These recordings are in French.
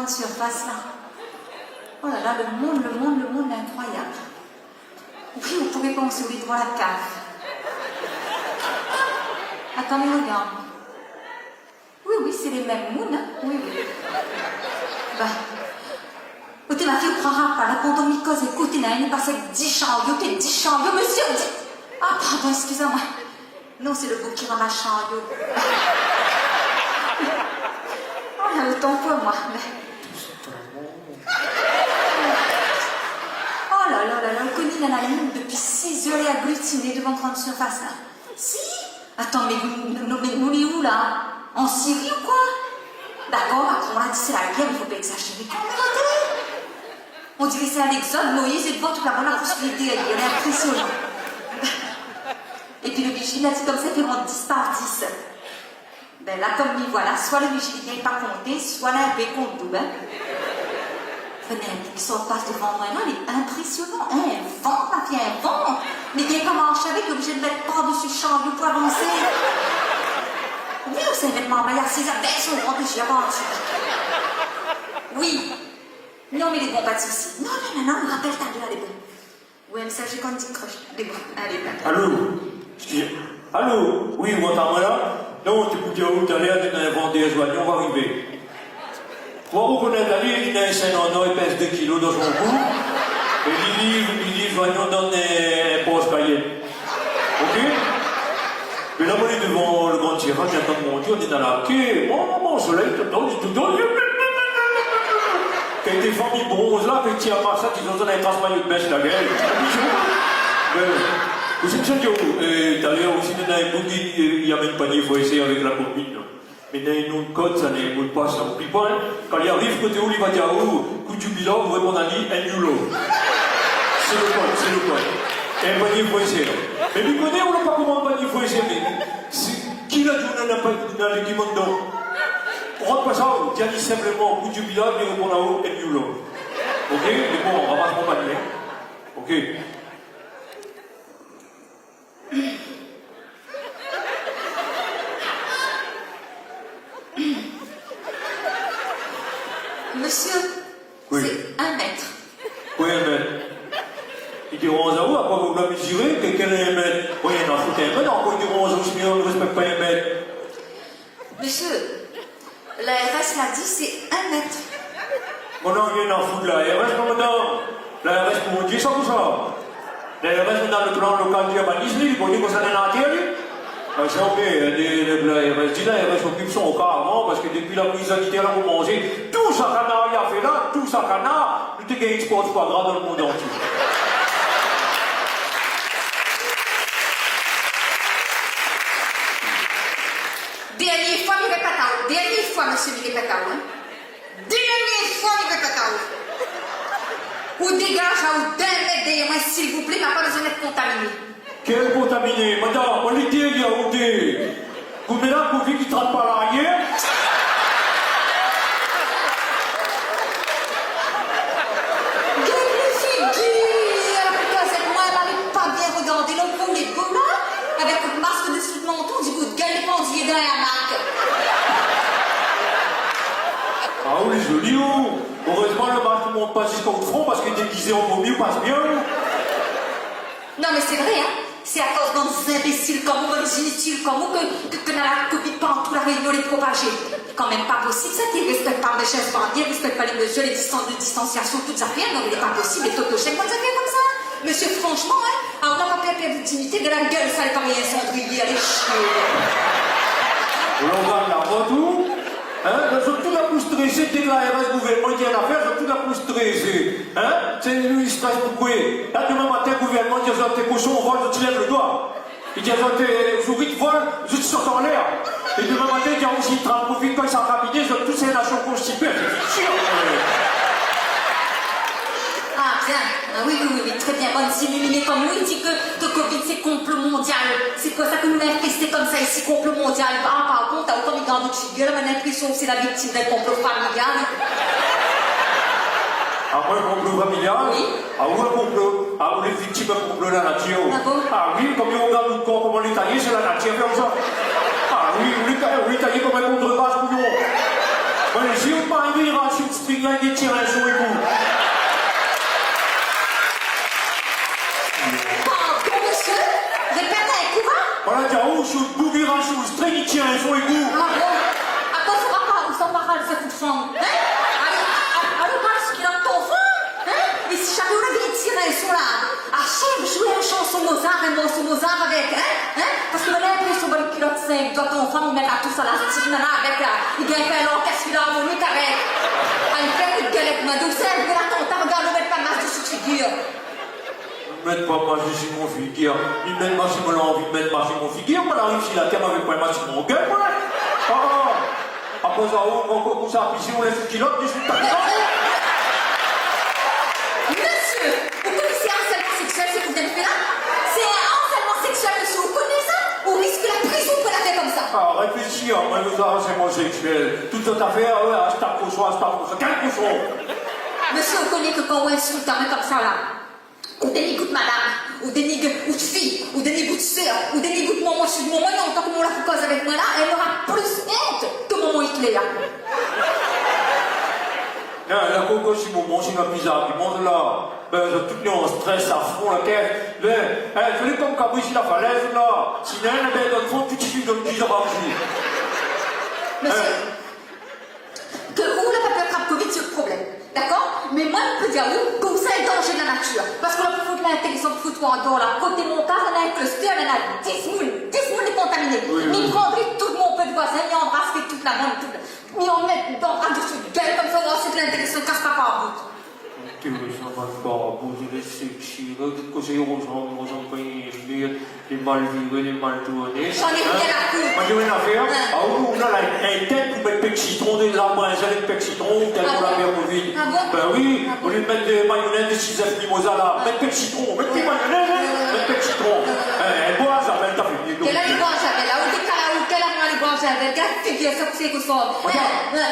grande surface là. Oh là là, le monde est incroyable. Oui, vous pouvez penser, oui, devant la cave. Attendez, regarde. Oui, c'est les mêmes mounes, hein. Oui. Bah. Écoutez, ma fille, vous croira pas, la condomicose, écoutez, il est passé avec 10 chariots, monsieur, Ah, pardon, excusez-moi. Non, c'est le bouc qui ramasse chariot. Oh là, autant pour moi. Oh là, le connu dans la ligne depuis 6 heures et agglutiné devant grande surface, là. Si. Attends, mais nous les où, là? En Syrie ou quoi? D'accord, Macron a dit c'est la guerre, il faut pas exagérer. On dirait que c'est à l'exode, Moïse est devant toute la bonne possibilité, il est impressionnant. Et puis le vigile a dit comme ça, il rentre 10 par 10. Ben là, comme dit, voilà, soit le vigile ne vient pas compter, soit l'un compte double. Venez, qui sort passe devant moi, là, il est impressionnant. Un vent, ma fille, un vent. Mais bien comme en chevet, il est obligé de mettre par-dessus le champ pour avancer. Oui, c'est vêtements maillard, ces abeilles sont grandes, j'y avance. Oui. Non, mais les bons, pas de soucis. Non, on rappelle ta gueule, allez, bon. Oui, mais ça, j'ai quand dit croche. Allez, bon, allez, bon. Allô? Oui, vous entendez là? Non, tu peux dire où t'allais, t'es un vendeur joigneux, on va arriver. Moi, vous connaissez d'aller, il a un Saint-Nonant, il pèse 2 kilos dans son cou. Et Lily, joigneux donne un poste cahier. Ok? Mais là, on est devant le grand tirage, j'attends mon Dieu, on est dans la quai. Mon soleil, tout donne. Quand t'es famille bronze là, quand tu as pas ça, tu donnes un trace-maillot de bêche la gueule. Vous savez que d'ailleurs aussi dans un bouquet, il y a même panier, il faut essayer avec la copine. Mais dans une autre code, ça n'est pas, ça n'oublie pas. Quand il arrive, côté où il va dire, coup du bilan, vous répondez à lui, un nulot. C'est le code. Et un panier, il faut essayer. Mais vous connaissez, on n'a pas comment un panier, il faut essayer. Qui l'a dit, on n'a pas dans l'équipement dedans? On rentre pas ça, on dit simplement, coup du bilan, il répond là-haut, un nulot. Ok? Mais bon, on ramasse mon panier. Ok? Monsieur, oui. C'est 1 mètre. Oui, 1 mètre. Ils diront à vous, après vous la mesurez, quel est 1 mètre? Oui, il en faut 1 mètre, encore ils diront aux autres, on ne respecte pas 1 mètre. Monsieur, l'ARS l'a dit, c'est 1 mètre. Bon, non, il y en a foutre l'ARS, non, madame. L'ARS pour vous dire ça ou ça? L'ARS dans le plan local du urbanisme, il faut dire que ça n'est pas entier, c'est ok, l'ARS s'occupe son carrément, parce que depuis la crise sanitaire, on a commencé, tout ça canard il a fait là, tout ça canard, tout est qu'il exporte pas grave dans le monde entier. Dernière fois, il n'y avait pas tard. Dernière fois, monsieur, il n'y avait pas tard. Dernière fois, il n'y avait pas tard. Ou dégage à ou d'un mètre derrière moi, s'il vous plaît, il n'a pas besoin d'être contaminé. Quel contaminé? Madame, on était, il y a ôté. Vous mettez là, pour qu'il ne traite pas l'arrière. Quelle figure! Putain, c'est moi, elle n'arrive pas bien regarder l'homme comme les beaux là, avec votre masque dessus de menton, du coup de gueule pendier dans la marque. Ah oui, joli, oh. Heureusement, le masque ne monte pas jusqu'au front parce qu'il est déguisé en vomi, passe bien. Non, mais c'est vrai, hein. C'est à cause d'un imbéciles comme vous, des inutiles comme vous, que dans la Covid pendant toute la réunion les propager. C'est quand même pas possible, ça, qui ne respecte pas mes chefs bandiers, ne respecte pas les mesures, les distances de distanciation, toutes affaires. Non, il n'est pas possible, les totochèques, comme ça fait comme ça. Monsieur, franchement, hein, on n'a pas perdre d'intimité, de la gueule, ça n'est pas rien, cendrier, allez chier. On gagne la retour. Hein? Surtout la plus stressée, dès que la RS gouvernement qui a l'affaire, surtout la plus stressée. Hein? C'est lui, il stresse beaucoup. Là, demain matin, le gouvernement dit à tes cochons, on vole, tu lèves le doigt. Il dit à tes souris qui volent, je te sors en l'air. Et demain matin, il dit aussi, il travaille profite quand ils sont cabinet, je tous ces nations constipées. C'est chiant. Ah, bien. Ah, oui, très bien. Bonne simulée comme lui, il dit que Covid, c'est complot mondial. C'est quoi ça que nous avons testé comme ça ici, complot mondial? Ah, par contre, t'as autant de garde de figure, on a l'impression que c'est la victime d'un complot familial. Après, un complot familial? Oui. Ah, où un complot? Ah, où les victimes d'un complot de la nature? Ah bon? Ah oui, comme on regarde notre corps, comment les tailler, c'est la nature, comme ça. Ah oui, on les tailler comme un contrebasse, couillon. Voilà, si on pas arrivé, il y aura un string vient de tirer sur les coups. Pardon, monsieur. Répète avec courant. Voilà, t'as où, sur le bouguera, sur le string, il tire sur les coups. Ah bon? Attends, ça va pas, ça va pas, ce coup de chambre. Hein? Allez, parce qu'il a ton fond. Hein? Et si chacun a des tirés sur là, à chaque jouer une chanson Mozart, un morceau Mozart avec, hein? Parce que le lèvre est sur le pilote 5, toi, ton femme, il met à tout ça là, c'est une nana avec là. Il gagne faire l'orchestre philharmonique avec. Il fait une galette, ma douceur, mais là, t'as regardé, le mettre pas masse de figure. Mettre pas marcher sur mon figure. Il met marcher, moi, j'ai envie de mettre marcher mon figure. Moi, j'arrive si la terre avec pas marcher mon gueule, moi. Après ça, on s'est appuyé, on laisse une kilote, je suis pas Monsieur, vous connaissez harcèlement sexuel, ce que vous venez de faire là? C'est un harcèlement sexuel, monsieur, vous connaissez ça? On risque la prison pour la faire comme ça. Ah, réfléchis, moi, je veux harcèlement sexuel. Toute cette affaire, ouais, hashtag cochon, quel cochon? Monsieur, vous connaissez que quand on insulte un mec comme ça là, ou dénigoute madame, ou dénigoute fille, ou dénigoute sœur, ou dénigoute maman, je suis maman, non, tant que mon la cause avec moi là, elle aura plus honte que maman Hitler. Non, la coco, si mon mange une pizza, du monde là, ben, j'ai tout mis en stress à fond, la caisse. Ben, je l'ai comme cabri sur la falaise là. Sinon, ben, dans le fond, tu te suis de pizza par Monsieur, que vous, le papier attrape Covid, c'est le problème. D'accord? Mais moi, je peux dire oui, comme ça, est danger de la nature. Parce que là, pour foutre l'intelligence foutoir en dehors, là, côté mon cas, on a un cluster, on a 10 000 est contaminé. Oui, Mais il prendrait tout mon peu de voisin, il embrasserait toute la bande, mais on met dans un dessus de gueule, comme ça, on va ensuite l'intelligence ne casse pas par route. Tu veux, ça va pas, vous avez sexy, que c'est aux gens qui les mal vivre, les mal tournés. J'en ai rien à foutre. Moi, j'ai une affaire. Ah, on a un tête pour mettre pec citron, des arbres, un salé de pec citron, tel qu'on l'a bien Covid. Ah bon? Ben oui, au lieu de mettre des mayonnaise, des cisèves mimosa là, mettre pec citron, mettre des mayonnaise, mettre pec citron. Elle boit ça, elle t'a fait bien. Quelle a les branches avec là? Où des calaous, quelle a les branches avec? Quelle figure, ça c'est que ça?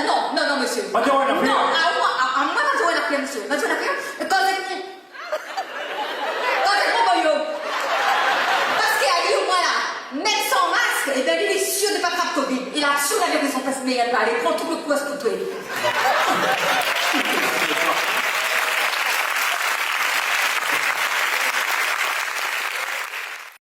Non, monsieur. Madame, on a fait. Non, à moi, la joie la monsieur. La joie la quand c'est moi, parce qu'il a dit au moins là, même sans masque, et bien il est sûr de ne pas attraper Covid. Il a sûr d'avoir raison parce qu'il va aller prendre tout le coup à se couper.